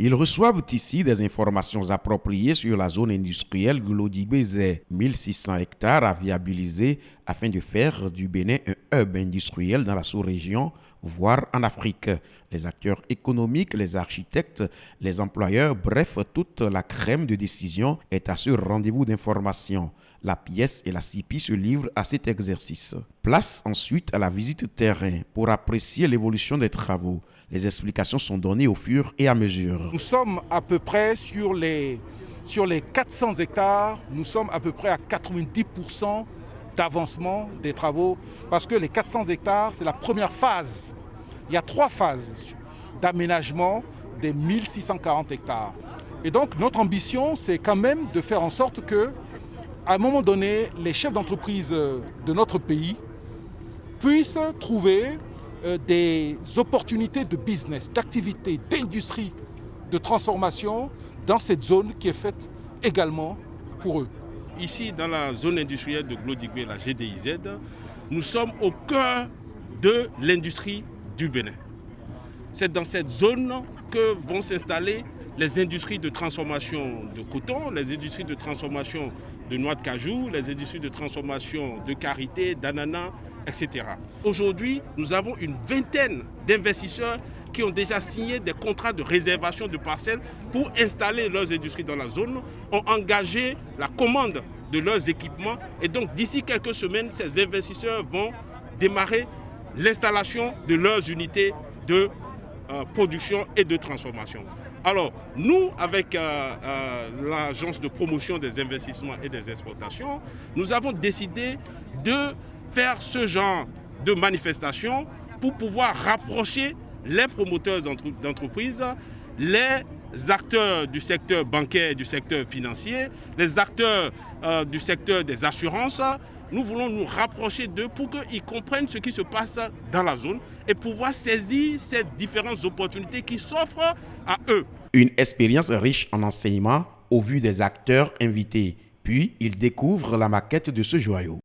Ils reçoivent ici des informations appropriées sur la zone industrielle Glodiguezé, 1600 hectares à viabiliser afin de faire du Bénin un hub industriel dans la sous-région, voire en Afrique. Les acteurs économiques, les architectes, les employeurs, bref, toute la crème de décision est à ce rendez-vous d'information. La pièce et la CIPI se livrent à cet exercice. Place ensuite à la visite terrain pour apprécier l'évolution des travaux. Les explications sont données au fur et à mesure. Nous sommes à peu près sur les 400 hectares, nous sommes à peu près à 90% d'avancement des travaux parce que les 400 hectares, c'est la première phase. Il y a 3 phases d'aménagement des 1640 hectares. Et donc notre ambition, c'est quand même de faire en sorte que, à un moment donné, les chefs d'entreprise de notre pays puissent trouver des opportunités de business, d'activité, d'industrie, de transformation dans cette zone qui est faite également pour eux. Ici, dans la zone industrielle de Glodigué, la GDIZ, nous sommes au cœur de l'industrie du Bénin. C'est dans cette zone que vont s'installer les industries de transformation de coton, les industries de transformation de noix de cajou, les industries de transformation de karité, d'ananas, etc. Aujourd'hui, nous avons une vingtaine d'investisseurs qui ont déjà signé des contrats de réservation de parcelles pour installer leurs industries dans la zone, ont engagé la commande de leurs équipements et donc d'ici quelques semaines, ces investisseurs vont démarrer l'installation de leurs unités de production et de transformation. Alors, nous, avec l'agence de promotion des investissements et des exportations, nous avons décidé de faire ce genre de manifestation pour pouvoir rapprocher les promoteurs d'entreprises, les acteurs du secteur bancaire et du secteur financier, les acteurs du secteur des assurances. Nous voulons nous rapprocher d'eux pour qu'ils comprennent ce qui se passe dans la zone et pouvoir saisir ces différentes opportunités qui s'offrent à eux. Une expérience riche en enseignements au vu des acteurs invités. Puis, ils découvrent la maquette de ce joyau.